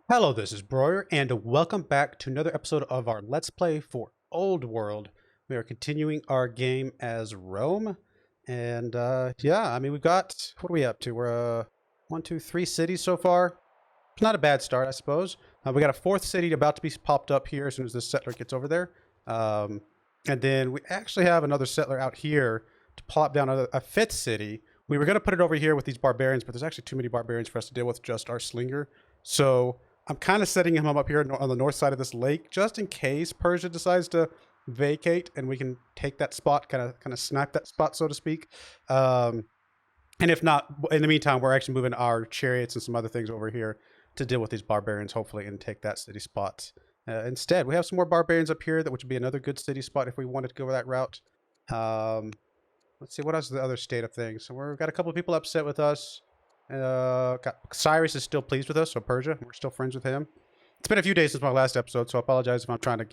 Hello, this is Broyar, and welcome back to another episode of our Let's Play for Old World. We are continuing our game as Rome, and yeah, I mean we've got what are we up to? We're one, two, three cities so far. It's not a bad start, I suppose. We got a fourth city about to be popped up here as soon as this settler gets over there, and then we actually have another settler out here to plop down a fifth city. We were going to put it over here with these barbarians, but there's actually too many barbarians for us to deal with just our slinger. So I'm kind of setting him up here on the north side of this lake, just in case Persia decides to vacate, and we can take that spot, kind of snipe that spot, so to speak. And if not, in the meantime, we're actually moving our chariots and some other things over here to deal with these barbarians, hopefully, and take that city spot. Instead, we have some more barbarians up here, which would be another good city spot if we wanted to go that route. Let's see, what else is the other state of things? So we've got a couple of people upset with us. Cyrus is still pleased with us, so Persia, we're still friends with him. It's been a few days since my last episode, so I apologize if I'm trying to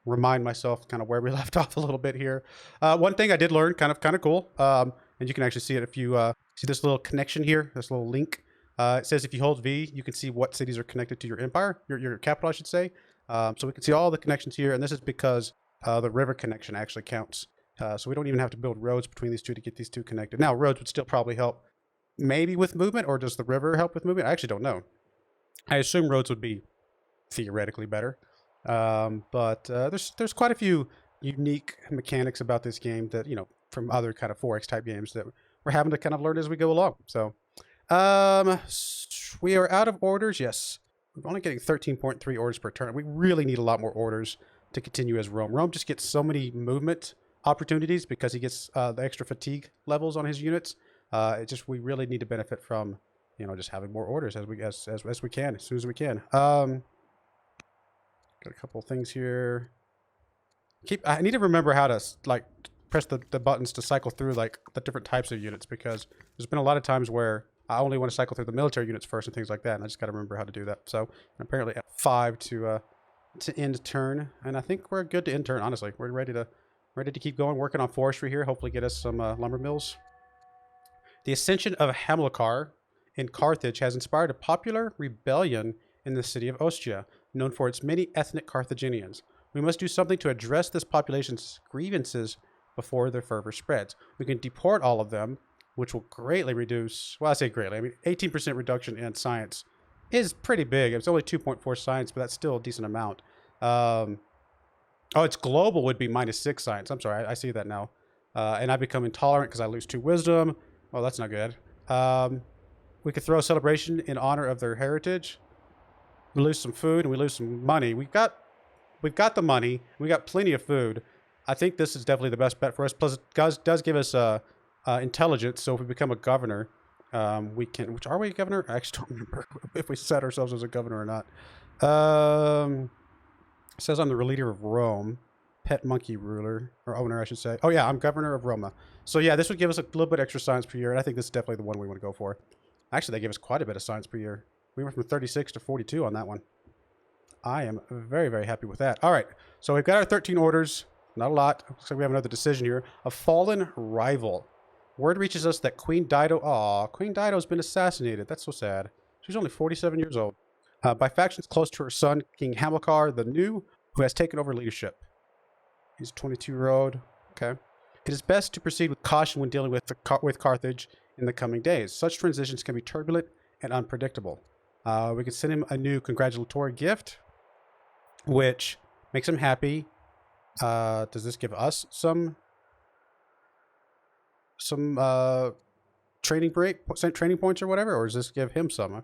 remind myself kind of where we left off a little bit here. One thing I did learn, kind of cool, and you can actually see it if you see this little connection here, this little link. It says if you hold V, you can see what cities are connected to your empire, your capital, I should say. So we can see all the connections here, and this is because the river connection actually counts. So we don't even have to build roads between these two to get these two connected. Now, roads would still probably help maybe with movement, or does the river help with movement? I actually don't know. I assume roads would be theoretically better. But there's quite a few unique mechanics about this game that, you know, from other kind of 4X type games that we're having to kind of learn as we go along. So we are out of orders. Yes. We're only getting 13.3 orders per turn. We really need a lot more orders to continue as Rome. Rome just gets so many movement opportunities because he gets the extra fatigue levels on his units. We really need to benefit from, you know, just having more orders as we can, as soon as we can. Got a couple of things here. I need to remember how to like press the buttons to cycle through like the different types of units, because there's been a lot of times where I only want to cycle through the military units first and things like that, and I just got to remember how to do that. So apparently at 5 to end turn, and I think we're good to end turn. Honestly, we're ready to keep going, working on forestry here. Hopefully, get us some lumber mills. The ascension of Hamilcar in Carthage has inspired a popular rebellion in the city of Ostia, known for its many ethnic Carthaginians. We must do something to address this population's grievances before their fervor spreads. We can deport all of them, which will greatly reduce, well, I say greatly, I mean 18% reduction in science is pretty big. It's only 2.4 science, but that's still a decent amount. Oh, it's global would be -6 science. I'm sorry, I see that now. And I become intolerant because I lose 2 wisdom. Well, that's not good. We could throw a celebration in honor of their heritage. We lose some food and we lose some money. We've got the money. We got plenty of food. I think this is definitely the best bet for us. Plus, it does give us intelligence. So if we become a governor, we can. Which are we a governor? I actually don't remember if we set ourselves as a governor or not. It says I'm the leader of Rome. Pet monkey ruler, or owner, I should say. Oh yeah, I'm governor of Roma. So yeah, this would give us a little bit extra science per year, and I think this is definitely the one we want to go for. Actually, they gave us quite a bit of science per year. We went from 36 to 42 on that one. I am very, very happy with that. All right, so we've got our 13 orders. Not a lot. Looks like we have another decision here. A fallen rival. Word reaches us that Queen Dido... Aw, Queen Dido's been assassinated. That's so sad. She's only 47 years old. By factions close to her son, King Hamilcar the New, who has taken over leadership. He's a 22-year-old. Okay. It is best to proceed with caution when dealing with Carthage in the coming days. Such transitions can be turbulent and unpredictable. We could send him a new congratulatory gift, which makes him happy. Does this give us some training points or whatever, or does this give him some?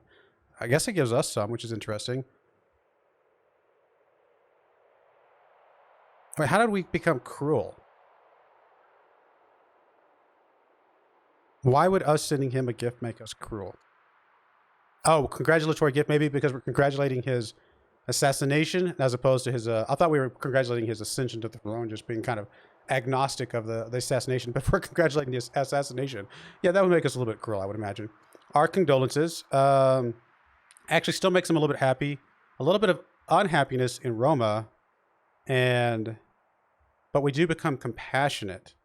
I guess it gives us some, which is interesting. Wait, how did we become cruel? Why would us sending him a gift make us cruel? Oh, congratulatory gift, maybe because we're congratulating his assassination as opposed to his... I thought we were congratulating his ascension to the throne, just being kind of agnostic of the assassination, but we're congratulating his assassination. Yeah, that would make us a little bit cruel, I would imagine. Our condolences. Actually still makes him a little bit happy. A little bit of unhappiness in Roma, but we do become compassionate,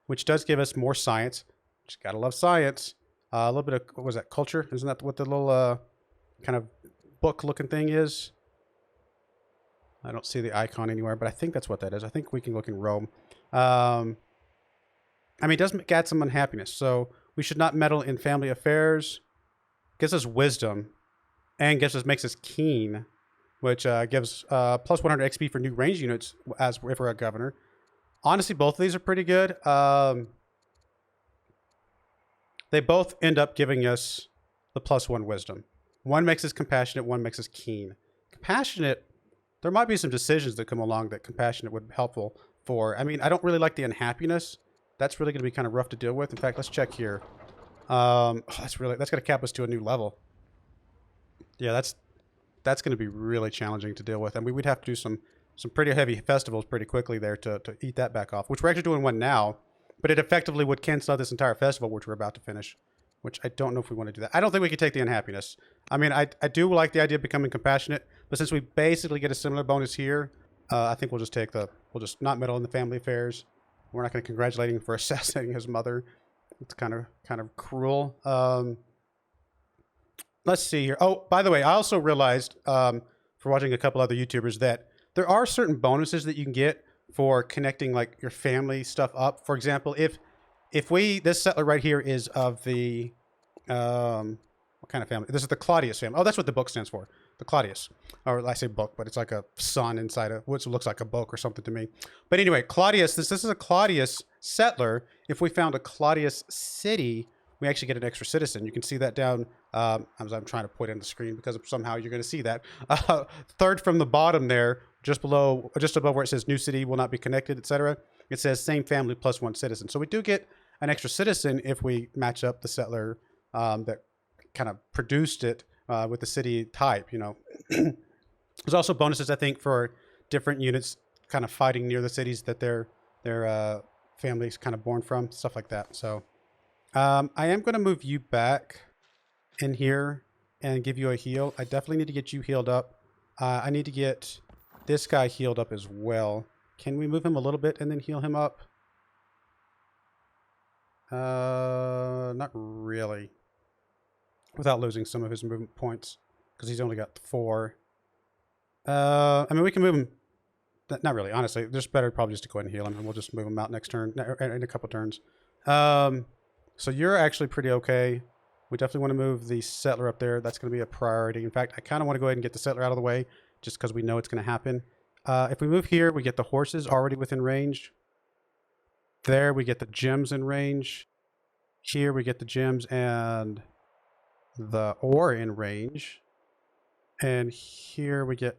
which does give us more science. Just gotta love science. A little bit of, what was that, culture? Isn't that what the little kind of book looking thing is. I don't see the icon anywhere, but I think that's what that is. I think we can look in Rome. I mean, it does add some unhappiness. So we should not meddle in family affairs. Gives us wisdom. And makes us keen, which gives plus 100 XP for new range units as if we're a governor. Honestly, both of these are pretty good. They both end up giving us the +1 wisdom. One makes us compassionate, one makes us keen. Compassionate, there might be some decisions that come along that compassionate would be helpful for. I mean, I don't really like the unhappiness. That's really going to be kind of rough to deal with. In fact, let's check here. That's going to cap us to a new level. Yeah, that's going to be really challenging to deal with. I mean, we'd have to do some pretty heavy festivals pretty quickly there to eat that back off, which we're actually doing one now, but it effectively would cancel out this entire festival, which we're about to finish, which I don't know if we want to do that. I don't think we could take the unhappiness. I mean, I do like the idea of becoming compassionate, but since we basically get a similar bonus here, I think we'll just not meddle in the family affairs. We're not going to congratulate him for assassinating his mother. It's kind of cruel. Let's see here. Oh, by the way, I also realized for watching a couple other YouTubers that there are certain bonuses that you can get for connecting like your family stuff up. For example, if this settler right here is of the what kind of family? This is the Claudius family. Oh, that's what the book stands for. The Claudius. Or I say book, but it's like a son inside of what looks like a book or something to me. But anyway, Claudius, this is a Claudius settler. If we found a Claudius city, we actually get an extra citizen. You can see that down, as I'm trying to put in the screen because somehow you're going to see that. Third from the bottom there, just above where it says new city will not be connected, etc. It says same family +1 citizen. So we do get an extra citizen if we match up the settler that kind of produced it with the city type, you know. There's also bonuses, I think, for different units kind of fighting near the cities that their families kind of born from, stuff like that. So I am going to move you back in here and give you a heal. I definitely need to get you healed up. I need to get this guy healed up as well. Can we move him a little bit and then heal him up? Not really. Without losing some of his movement points, because he's only got 4. I mean, we can move him. Not really, honestly. Just better probably just to go ahead and heal him, and we'll just move him out next turn, in a couple turns. So you're actually pretty okay. We definitely want to move the settler up there. That's going to be a priority. In fact, I kind of want to go ahead and get the settler out of the way, just because we know it's going to happen. If we move here, we get the horses already within range. There, we get the gems in range. Here, we get the gems and the ore in range. And here, we get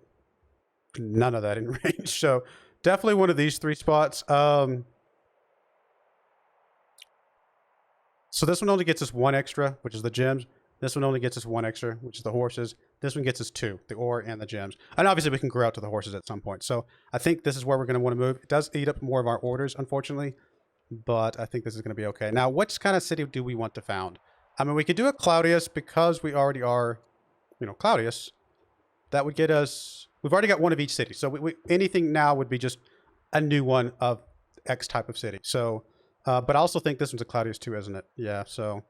none of that in range. So, definitely one of these 3 spots. So, this one only gets us 1 extra, which is the gems. This one only gets us 1 extra, which is the horses. This one gets us 2, the ore and the gems. And obviously we can grow out to the horses at some point. So I think this is where we're going to want to move. It does eat up more of our orders, unfortunately, but I think this is going to be okay. Now, which kind of city do we want to found? I mean, we could do a Claudius because we already are, you know, Claudius. That would get us, we've already got one of each city. So anything now would be just a new one of X type of city. So, but I also think this one's a Claudius too, isn't it? Yeah, so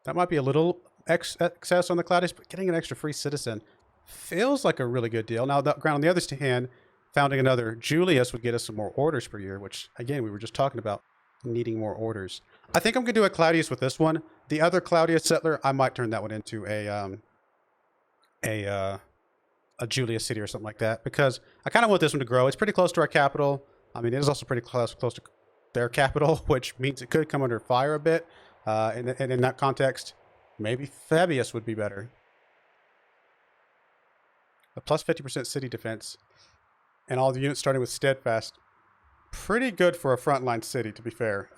that might be a little excess on the Claudius, but getting an extra free citizen feels like a really good deal. Now, on the other hand, founding another Julius would get us some more orders per year, which, again, we were just talking about needing more orders. I think I'm going to do a Claudius with this one. The other Claudius settler, I might turn that one into a Julius city or something like that, because I kind of want this one to grow. It's pretty close to our capital. I mean, it is also pretty close to their capital, which means it could come under fire a bit. And in that context, maybe Fabius would be better. A plus 50% city defense. And all the units starting with steadfast. Pretty good for a frontline city, to be fair.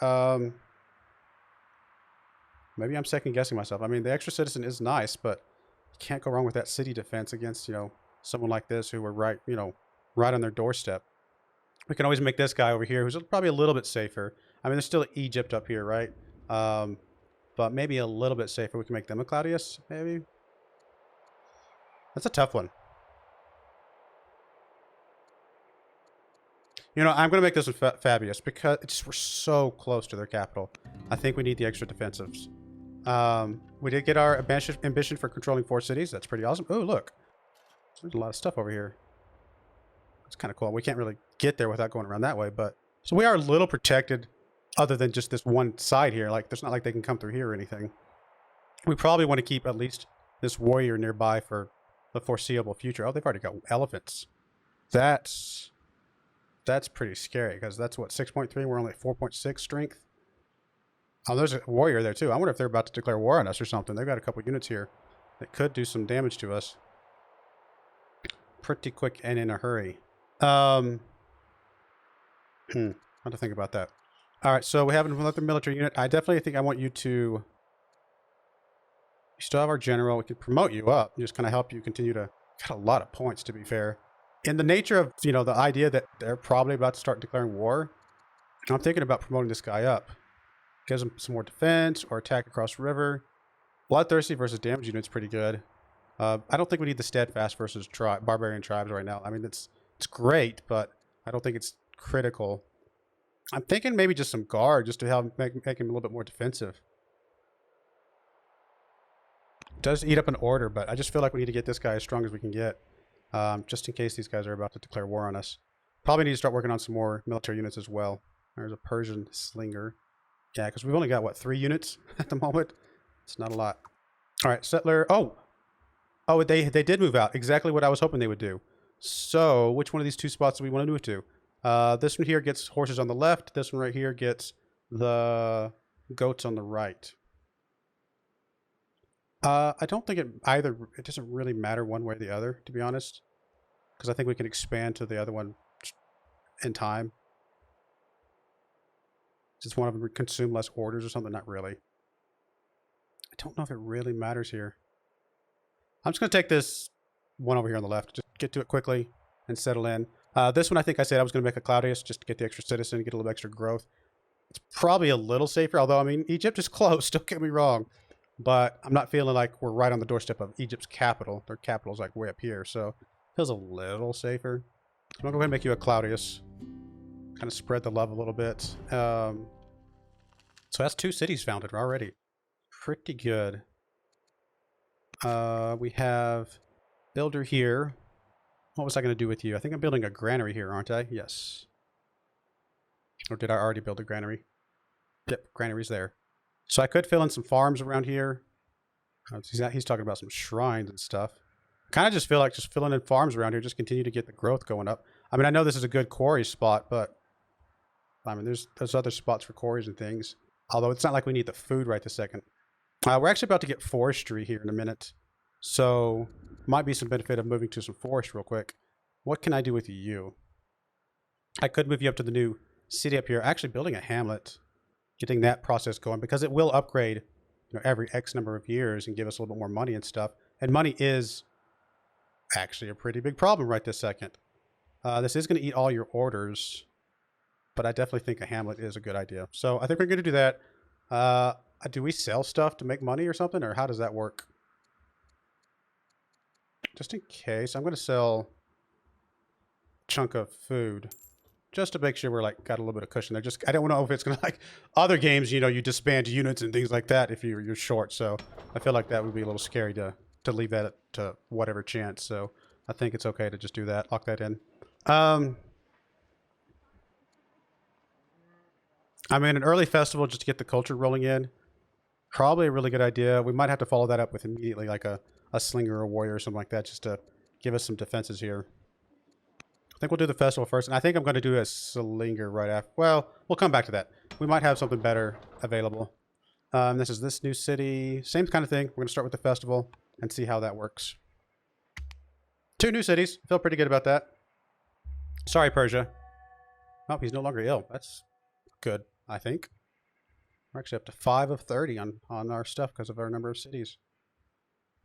Maybe I'm second guessing myself. I mean, the extra citizen is nice, but you can't go wrong with that city defense against, you know, someone like this who were right on their doorstep. We can always make this guy over here, who's probably a little bit safer. I mean, there's still Egypt up here, right? But maybe a little bit safer. We can make them a Claudius, maybe. That's a tough one. You know, I'm going to make this one Fabius because we're so close to their capital. I think we need the extra defensives. We did get our ambition for controlling 4 cities. That's pretty awesome. Oh, look. There's a lot of stuff over here. It's kind of cool. We can't really get there without going around that way, but so we are a little protected other than just this one side here. Like, there's not like they can come through here or anything. We probably want to keep at least this warrior nearby for the foreseeable future. Oh, they've already got elephants. That's pretty scary because that's what, 6.3? We're only at 4.6 strength. Oh, there's a warrior there too. I wonder if they're about to declare war on us or something. They've got a couple units here that could do some damage to us pretty quick and in a hurry. How to think about that. All right, so we have another military unit. I definitely think I want you to... You still have our general. We can promote you up. Just kind of help you continue to... Got a lot of points, to be fair. In the nature of, you know, the idea that they're probably about to start declaring war, I'm thinking about promoting this guy up. Gives him some more defense or attack across the river. Bloodthirsty versus damage unit's pretty good. I don't think we need the steadfast versus barbarian tribes right now. I mean, it's great, but I don't think it's critical. I'm thinking maybe just some guard just to help make him a little bit more defensive. It does eat up an order, but I just feel like we need to get this guy as strong as we can get, just in case these guys are about to declare war on us. Probably need to start working on some more military units as well. There's a Persian slinger. Yeah, because we've only got, what, 3 units at the moment? It's not a lot. All right, settler. Oh, they did move out. Exactly what I was hoping they would do. So, which one of these 2 spots do we want to move to? This one here gets horses on the left. This one right here gets the goats on the right. I don't think it doesn't really matter one way or the other, to be honest. Because I think we can expand to the other one in time. Does one of them consume less orders or something? Not really. I don't know if it really matters here. I'm just going to take this one over here on the left. Just get to it quickly and settle in. This one, I think I said I was going to make a Claudius just to get the extra citizen, get a little extra growth. It's probably a little safer, although, I mean, Egypt is close, don't get me wrong. But I'm not feeling like we're right on the doorstep of Egypt's capital. Their capital's like way up here, so it feels a little safer. So I'm going to go ahead and make you a Claudius. Kind of spread the love a little bit. So that's 2 cities founded already. Pretty good. We have builder here. What was I going to do with you? I think I'm building a granary here, aren't I? Yes. Or did I already build a granary? Yep, granary's there. So I could fill in some farms around here. He's talking about some shrines and stuff. Kind of just feel like just filling in farms around here, just continue to get the growth going up. I mean, I know this is a good quarry spot, but I mean, there's other spots for quarries and things. Although it's not like we need the food right this second. We're actually about to get forestry here in a minute. So might be some benefit of moving to some forest real quick. What can I do with you? I could move you up to the new city up here. Actually building a hamlet. Getting that process going because it will upgrade, you know, every X number of years and give us a little bit more money and stuff. And money is actually a pretty big problem right this second. This is going to eat all your orders, but I definitely think a hamlet is a good idea. So I think we're going to do that. Do we sell stuff to make money or something, or how does that work? Just in case, I'm going to sell a chunk of food. Just to make sure we're like got a little bit of cushion there. Just I don't know if it's gonna like other games, you know, you disband units and things like that if you're short. So I feel like that would be a little scary to leave that to whatever chance. So I think it's okay to just do that. Lock that in. I mean, an early festival just to get the culture rolling in. Probably a really good idea. We might have to follow that up with immediately like a slinger or a warrior or something like that just to give us some defenses here. I think we'll do the festival first, and I think I'm going to do a slinger right after. Well, we'll come back to that. We might have something better available. This is this new city. Same kind of thing. We're going to start with the festival and see how that works. 2 new cities. Feel pretty good about that. Sorry, Persia. Oh, he's no longer ill. That's good, I think. We're actually up to 5 of 30 on our stuff because of our number of cities.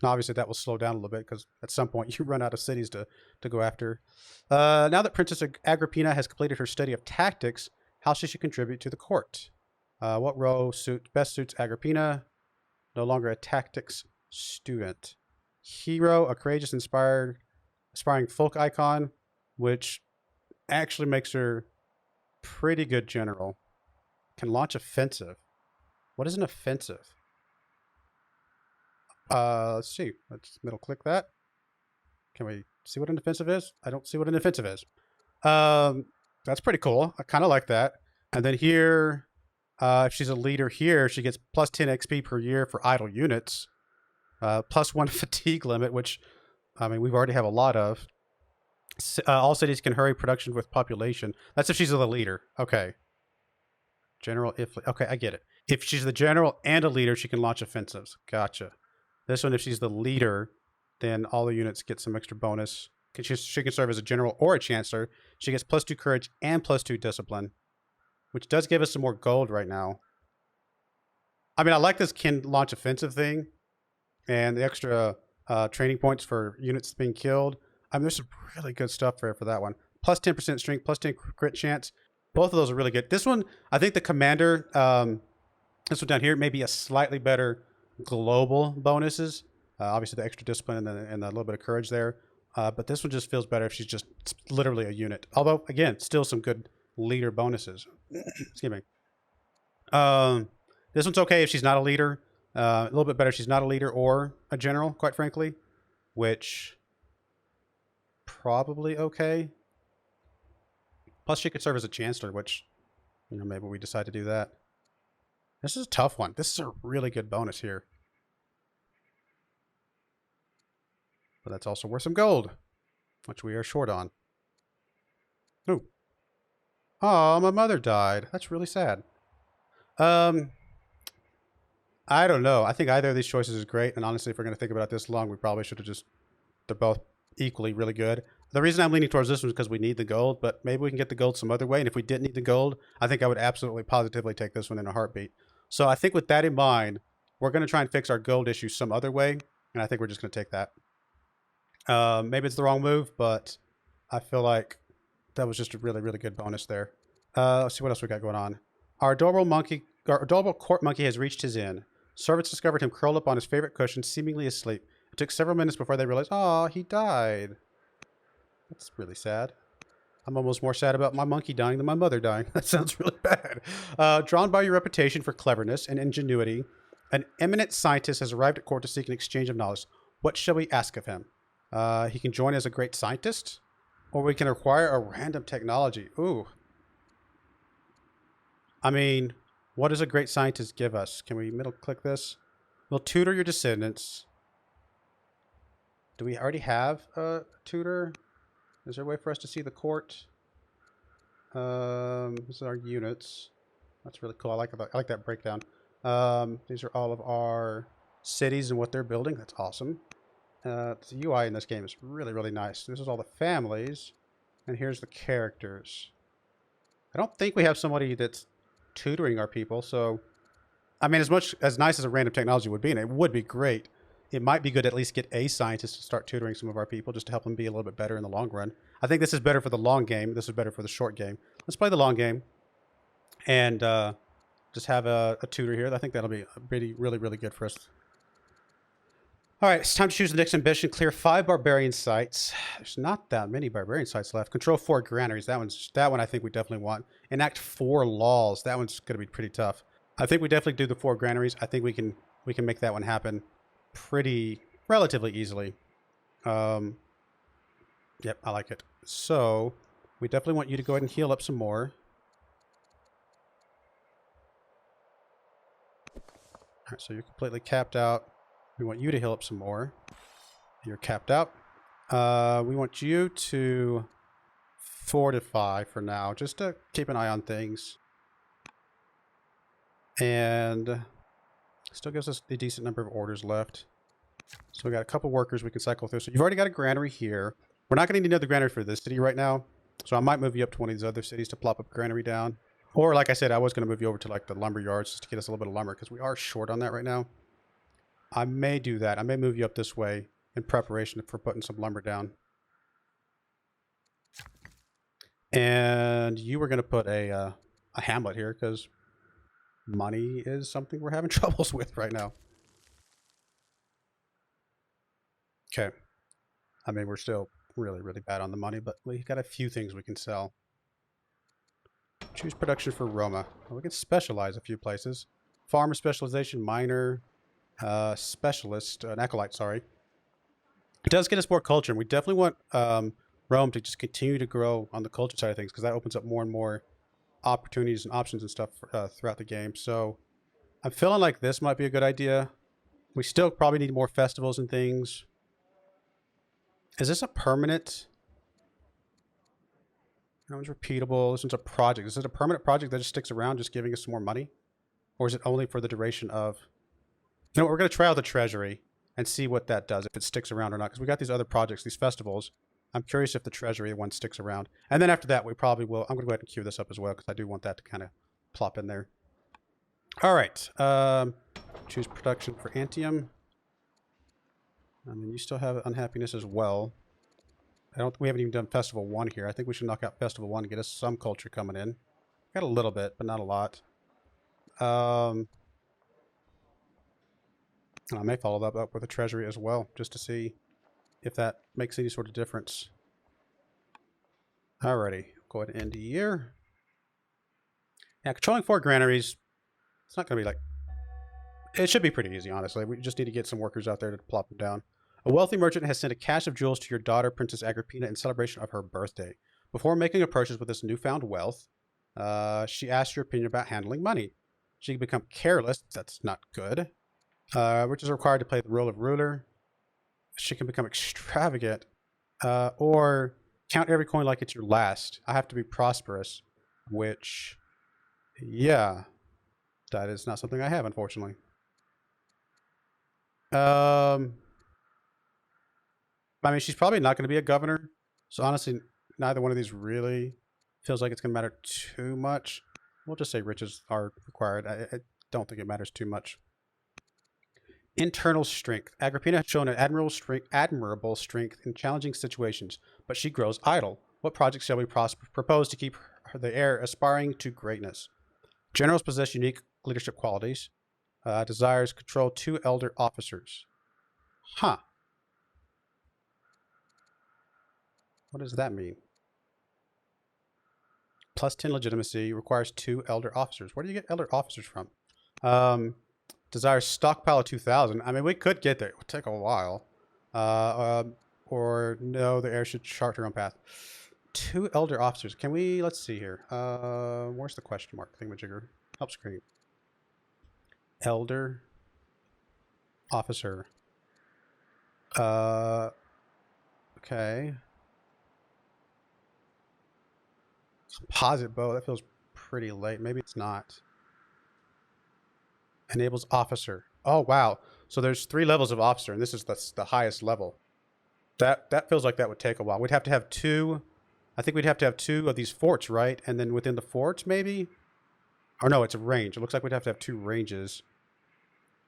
Now, obviously, that will slow down a little bit because at some point you run out of cities to go after. Now that Princess Agrippina has completed her study of tactics, how should she contribute to the court? What role best suits Agrippina? No longer a tactics student. Hero, a courageous, aspiring folk icon, which actually makes her pretty good general. Can launch offensive. What is an offensive? Let's see. Let's middle click that. Can we see what an offensive is? I don't see what an offensive is. That's pretty cool. I kind of like that. And then here, if she's a leader here, she gets plus 10 XP per year for idle units. Plus 1 fatigue limit, which, I mean, we've already have a lot of. All cities can hurry production with population. That's if she's the leader. Okay. General, if... Okay, I get it. If she's the general and a leader, she can launch offensives. Gotcha. This one, if she's the leader, then all the units get some extra bonus. She can serve as a general or a chancellor. She gets plus 2 courage and plus 2 discipline, which does give us some more gold right now. I mean, I like this can launch offensive thing and the extra training points for units being killed. I mean, there's some really good stuff there for that one. Plus 10% strength, plus 10 crit chance. Both of those are really good. This one, I think the commander, this one down here, may be a slightly better global bonuses. Obviously, the extra discipline and the little bit of courage there. But this one just feels better if she's just literally a unit. Although, again, still some good leader bonuses. Excuse me. This one's okay if she's not a leader. A little bit better if she's not a leader or a general, quite frankly. Which, probably okay. Plus, she could serve as a chancellor, which, you know, maybe we decide to do that. This is a tough one. This is a really good bonus here. But that's also worth some gold, which we are short on. Ooh. Oh, my mother died. That's really sad. I don't know. I think either of these choices is great. And honestly, if we're going to think about it this long, we probably should have just... They're both equally really good. The reason I'm leaning towards this one is because we need the gold, but maybe we can get the gold some other way. And if we didn't need the gold, I think I would absolutely positively take this one in a heartbeat. So I think with that in mind, we're going to try and fix our gold issue some other way. And I think we're just going to take that. Maybe it's the wrong move, but I feel like that was just a really, really good bonus there. Let's see what else we got going on. Our adorable court monkey has reached his end. Servants discovered him curled up on his favorite cushion, seemingly asleep. It took several minutes before they realized, oh, he died. That's really sad. I'm almost more sad about my monkey dying than my mother dying. That sounds really bad. Drawn by your reputation for cleverness and ingenuity, an eminent scientist has arrived at court to seek an exchange of knowledge. What shall we ask of him? He can join as a great scientist, or we can acquire a random technology. Ooh. I mean, what does a great scientist give us? Can we middle click this? We'll tutor your descendants. Do we already have a tutor? Is there a way for us to see the court? This is our units. That's really cool. I like that breakdown. These are all of our cities and what they're building. That's awesome. The UI in this game is really, really nice. This is all the families. And here's the characters. I don't think we have somebody that's tutoring our people. So, I mean, as nice as a random technology would be, and it would be great, it might be good to at least get a scientist to start tutoring some of our people just to help them be a little bit better in the long run. I think this is better for the long game. This is better for the short game. Let's play the long game and just have a tutor here. I think that'll be really, really, really good for us. All right, it's time to choose the next ambition. Clear 5 barbarian sites. There's not that many barbarian sites left. Control 4 granaries. That one I think we definitely want. Enact 4 laws. That one's going to be pretty tough. I think we definitely do the 4 granaries. I think we can make that one happen relatively easily. Yep, I like it. So we definitely want you to go ahead and heal up some more. All right, so you're completely capped out. We want you to heal up some more. You're capped out. We want you to fortify for now, just to keep an eye on things. And still gives us a decent number of orders left. So we got a couple workers we can cycle through. So you've already got a granary here. We're not going to need another granary for this city right now. So I might move you up to one of these other cities to plop up a granary down. Or like I said, I was going to move you over to like the lumber yards just to get us a little bit of lumber because we are short on that right now. I may do that. I may move you up this way in preparation for putting some lumber down. And you were going to put a hamlet here because money is something we're having troubles with right now. Okay. I mean, we're still really, really bad on the money, but we got a few things we can sell. Choose production for Roma. Well, we can specialize a few places. Farmer specialization, miner, specialist, an acolyte, sorry. It does get us more culture, and we definitely want Rome to just continue to grow on the culture side of things, because that opens up more and more opportunities and options and stuff throughout the game. So I'm feeling like this might be a good idea. We still probably need more festivals and things. Is this a permanent? That one's repeatable. This one's a project. Is it a permanent project that just sticks around, just giving us some more money? Or is it only for the duration of... You know what, we're going to try out the treasury and see what that does, if it sticks around or not. Because we got these other projects, these festivals. I'm curious if the treasury one sticks around. And then after that, we probably will... I'm going to go ahead and queue this up as well, because I do want that to kind of plop in there. All right. Choose production for Antium. And then you still have unhappiness as well. We haven't even done Festival 1 here. I think we should knock out Festival 1 and get us some culture coming in. Got a little bit, but not a lot. I may follow that up with a treasury as well, just to see if that makes any sort of difference. Alrighty, go ahead and end the year. Yeah, controlling 4 granaries, it's not going to be like... It should be pretty easy, honestly. We just need to get some workers out there to plop them down. A wealthy merchant has sent a cache of jewels to your daughter, Princess Agrippina, in celebration of her birthday. Before making a purchase with this newfound wealth, she asks your opinion about handling money. She can become careless. That's not good. Which is required to play the role of ruler. She can become extravagant. Or count every coin like it's your last. I have to be prosperous. Which, yeah, that is not something I have, unfortunately. I mean, she's probably not going to be a governor. So honestly, neither one of these really feels like it's going to matter too much. We'll just say riches are required. I don't think it matters too much. Internal strength. Agrippina has shown an admirable strength in challenging situations, but she grows idle. What projects shall we propose to keep the heir aspiring to greatness? Generals possess unique leadership qualities. Desires control 2 elder officers. Huh. What does that mean? Plus 10 legitimacy, requires 2 elder officers. Where do you get elder officers from? Desires stockpile of 2,000. I mean, we could get there. It would take a while. Or no, the heir should chart her own path. 2 elder officers. Can we, let's see here. Where's the question mark thingamajigger? Help screen. Elder officer. Okay. Composite bow. That feels pretty late. Maybe it's not. Enables officer. Oh, wow. So there's 3 levels of officer, and this is the highest level. That feels like that would take a while. We'd have to have 2... I think we'd have to have 2 of these forts, right? And then within the forts, maybe? Or no, it's a range. It looks like we'd have to have 2 ranges.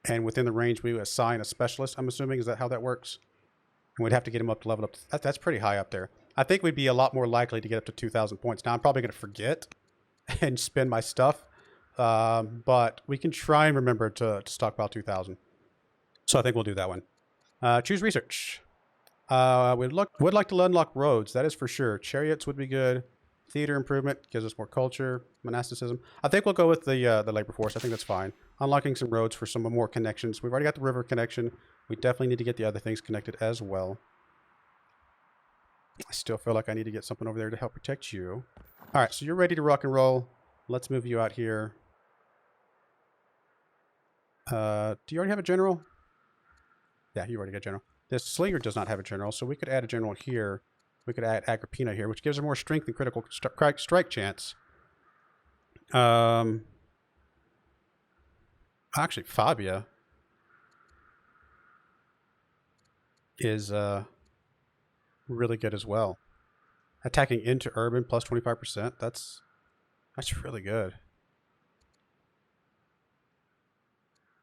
And within the range, we assign a specialist, I'm assuming. Is that how that works? And we'd have to get him up to level up. That's pretty high up there. I think we'd be a lot more likely to get up to 2,000 points. Now, I'm probably going to forget and spend my stuff. But we can try and remember to stockpile 2,000. So I think we'll do that one. Choose research. Would like to unlock roads. That is for sure. Chariots would be good. Theater improvement gives us more culture. Monasticism. I think we'll go with the labor force. I think that's fine. Unlocking some roads for some more connections. We've already got the river connection. We definitely need to get the other things connected as well. I still feel like I need to get something over there to help protect you. All right, so you're ready to rock and roll. Let's move you out here. Do you already have a general? Yeah, you already got a general. This Slinger does not have a general, so we could add a general here. We could add Agrippina here, which gives her more strength and critical strike chance. Actually, Fabia is really good as well. Attacking into urban plus 25%. That's really good.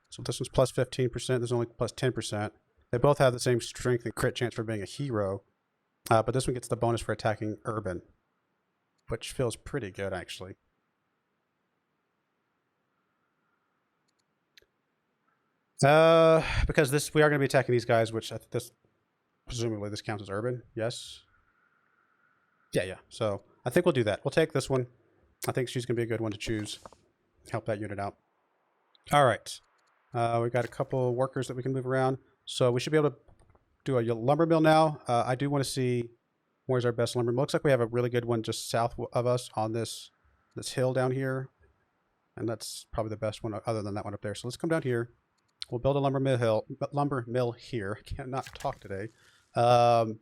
So this one's plus 15%. This is only plus 10%. They both have the same strength and crit chance for being a hero. But this one gets the bonus for attacking urban, which feels pretty good, actually. Because we are going to be attacking these guys, which presumably this counts as urban. Yes. Yeah. So I think we'll do that. We'll take this one. I think she's going to be a good one to choose. Help that unit out. All right. We've got a couple workers that we can move around. So we should be able to do a lumber mill now. I do want to see where's our best lumber mill. Looks like we have a really good one just south of us on this hill down here. And that's probably the best one other than that one up there. So let's come down here. We'll build a lumber mill here. I cannot talk today.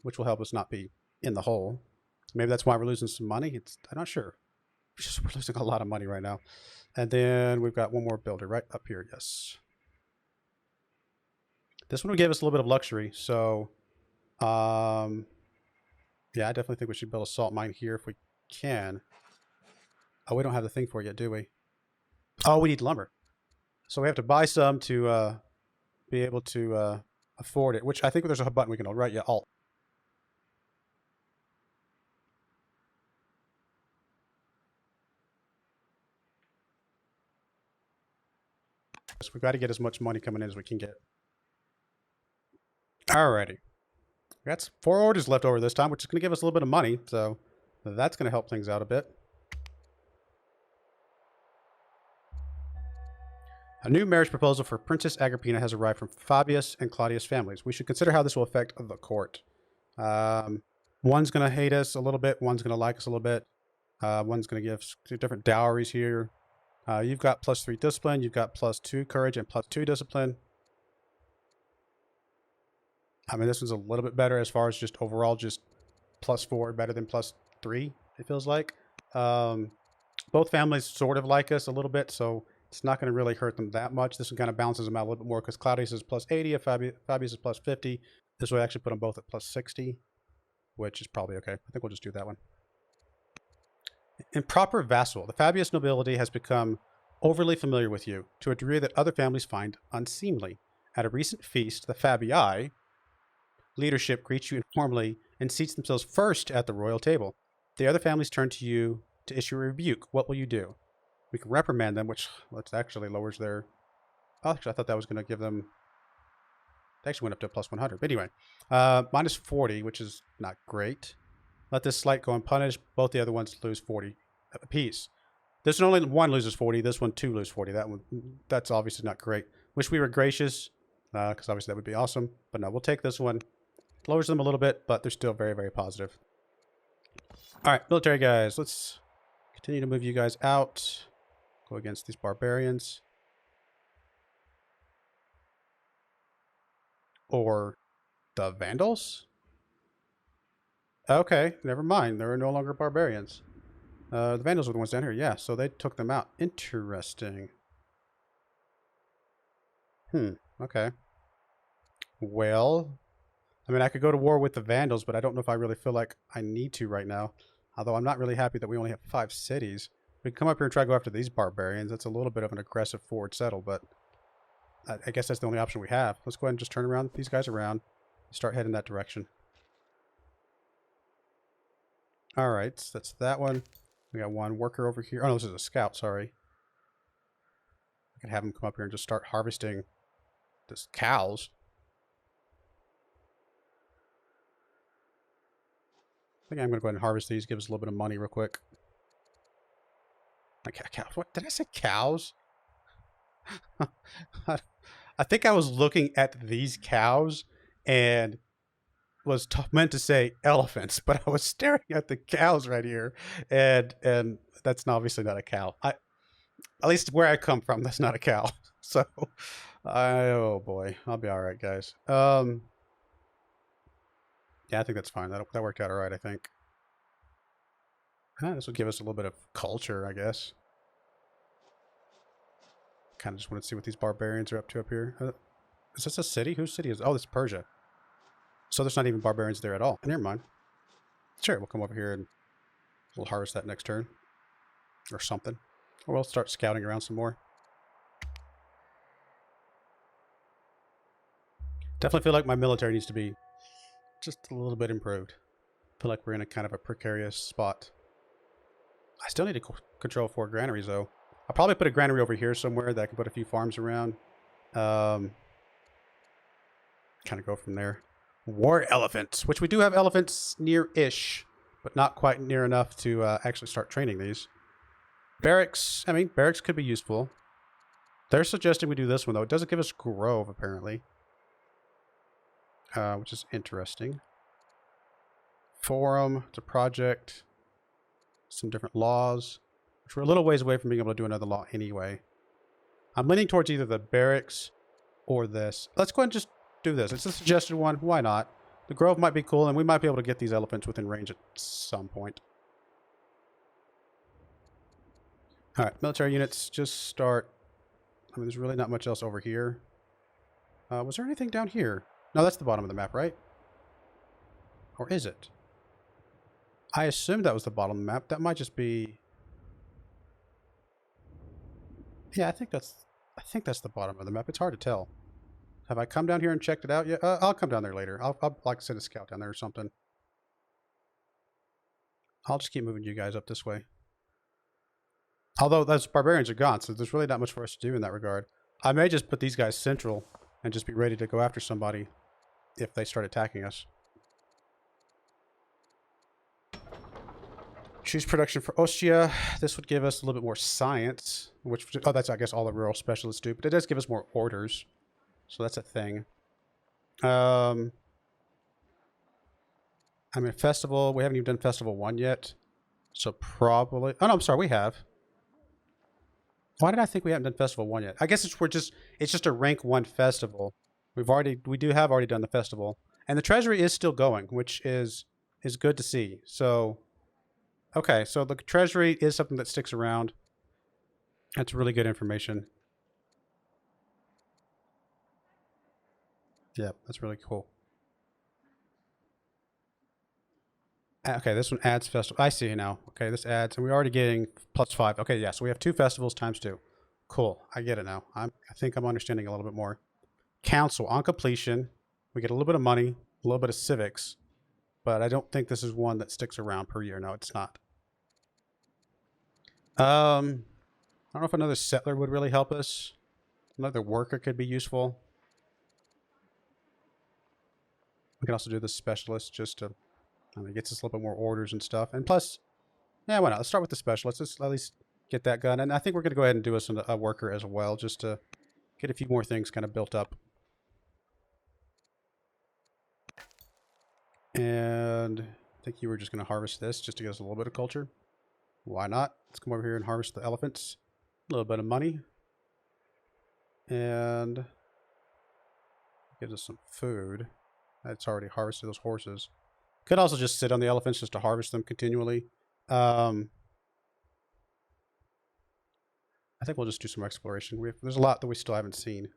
Which will help us not be in the hole. Maybe that's why we're losing some money. I'm not sure. We're losing a lot of money right now. And then we've got one more builder right up here. Yes. This one will give us a little bit of luxury. So, yeah, I definitely think we should build a salt mine here if we can. Oh, we don't have the thing for it yet, do we? Oh, we need lumber. So we have to buy some to be able to afford it, which I think there's a button we can hold, right? Yeah, Alt. So we've got to get as much money coming in as we can get. Alrighty. We got 4 orders left over this time, which is going to give us a little bit of money, so that's going to help things out a bit. A new marriage proposal for Princess Agrippina has arrived from Fabius and Claudius families. We should consider how this will affect the court. One's going to hate us a little bit. One's going to like us a little bit. One's going to give different dowries here. You've got +3 discipline. You've got +2 courage and +2 discipline. I mean, this one's a little bit better as far as just overall, just +4 better than +3, it feels like. Both families sort of like us a little bit, so it's not going to really hurt them that much. This one kind of balances them out a little bit more because Claudius is +80, and Fabius is +50. This will actually put them both at +60, which is probably okay. I think we'll just do that one. Improper vassal. The Fabius nobility has become overly familiar with you to a degree that other families find unseemly. At a recent feast, the Fabii leadership greets you informally and seats themselves first at the royal table. The other families turn to you to issue a rebuke. What will you do? We can reprimand them, which actually lowers their... Oh, actually, I thought that was going to give them... They actually went up to +100. But anyway, -40, which is not great. Let this slight go unpunished. Both the other ones lose 40 apiece. This one only one loses 40. This one 2 lose 40. That's obviously not great. Wish we were gracious, because obviously that would be awesome. But no, we'll take this one. Lowers them a little bit, but they're still very, very positive. All right, military guys, let's continue to move you guys out. Go against these barbarians. Or the Vandals? Okay, never mind. There are no longer barbarians. The Vandals were the ones down here. Yeah, so they took them out. Interesting. Okay. Well, I mean, I could go to war with the Vandals, but I don't know if I really feel like I need to right now. Although I'm not really happy that we only have 5 cities. We can come up here and try to go after these barbarians. That's a little bit of an aggressive forward settle, but I guess that's the only option we have. Let's go ahead and just turn around these guys around. Start heading that direction. All right, so that's that one. We got one worker over here. Oh, no, this is a scout, sorry. I could have him come up here and just start harvesting this cows. I think I'm going to go ahead and harvest these, give us a little bit of money real quick. Cows. What? Did I say cows? I think I was looking at these cows and was meant to say elephants, but I was staring at the cows right here, and that's obviously not a cow. At least where I come from, that's not a cow. So, oh boy, I'll be all right, guys. Yeah, I think that's fine. That worked out all right, I think. This will give us a little bit of culture, I guess. Kind of just want to see what these barbarians are up to up here. Is this a city? Whose city is it? Oh, this is Persia. So there's not even barbarians there at all. Never mind. Sure, we'll come over here and we'll harvest that next turn. Or something. Or we'll start scouting around some more. Definitely feel like my military needs to be just a little bit improved. I feel like we're in a kind of a precarious spot. I still need to control 4 granaries, though. I'll probably put a granary over here somewhere that I can put a few farms around. Kind of go from there. War elephants, which we do have elephants near-ish, but not quite near enough to actually start training these. Barracks, I mean, barracks could be useful. They're suggesting we do this one, though. It doesn't give us grove, apparently. which is interesting. Forum, it's a project, some different laws, which we're a little ways away from being able to do another law anyway. I'm leaning towards either the barracks or this. Let's go ahead and just do this. It's a suggested one. Why not? The grove might be cool, and we might be able to get these elephants within range at some point. All right, military units, just start. I mean, there's really not much else over here. Was there anything down here? No, that's the bottom of the map, right? Or is it? I assumed that was the bottom of the map. That might just be... Yeah, I think that's the bottom of the map. It's hard to tell. Have I come down here and checked it out yet? I'll come down there later. I'll like send a scout down there or something. I'll just keep moving you guys up this way. Although those barbarians are gone, so there's really not much for us to do in that regard. I may just put these guys central and just be ready to go after somebody if they start attacking us. Choose production for Ostia. This would give us a little bit more science, which, oh, that's, I guess, all the rural specialists do, but it does give us more orders. So that's a thing. I mean, festival, we haven't even done festival 1 yet. So probably, oh no, I'm sorry, we have. Why did I think we haven't done festival 1 yet? I guess it's just a rank 1 festival. We have already done the festival. And the treasury is still going, which is good to see. So, okay, so the treasury is something that sticks around. That's really good information. Yeah, that's really cool. Okay, this one adds festival. I see now. Okay, this adds, and we're already getting +5. Okay, yeah, so we have 2 festivals times 2. Cool, I get it now. I think I'm understanding a little bit more. Council, on completion, we get a little bit of money, a little bit of civics, but I don't think this is one that sticks around per year. No, it's not. I don't know if another settler would really help us. Another worker could be useful. We can also do the specialist just to... I mean, it gets us a little bit more orders and stuff. And plus, yeah, why not? Let's start with the specialist. Let's at least get that gun. And I think we're going to go ahead and do us a worker as well, just to get a few more things kind of built up. And I think you were just going to harvest this just to get us a little bit of culture. Why not? Let's come over here and harvest the elephants. A little bit of money. And gives us some food. That's already harvested those horses. Could also just sit on the elephants just to harvest them continually. I think we'll just do some exploration. There's a lot that we still haven't seen.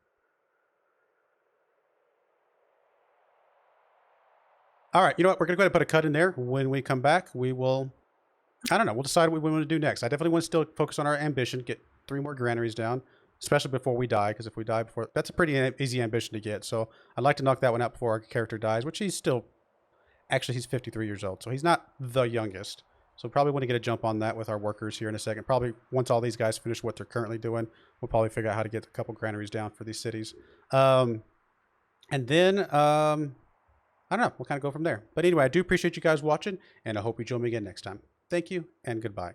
All right, you know what? We're going to go ahead and put a cut in there. When we come back, we will... I don't know. We'll decide what we want to do next. I definitely want to still focus on our ambition, get 3 more granaries down, especially before we die, because if we die before... That's a pretty easy ambition to get, so I'd like to knock that one out before our character dies, which he's still... Actually, he's 53 years old, so he's not the youngest. So probably want to get a jump on that with our workers here in a second. Probably once all these guys finish what they're currently doing, we'll probably figure out how to get a couple granaries down for these cities. And then, I don't know, we'll kind of go from there. But anyway, I do appreciate you guys watching, and I hope you join me again next time. Thank you, and goodbye.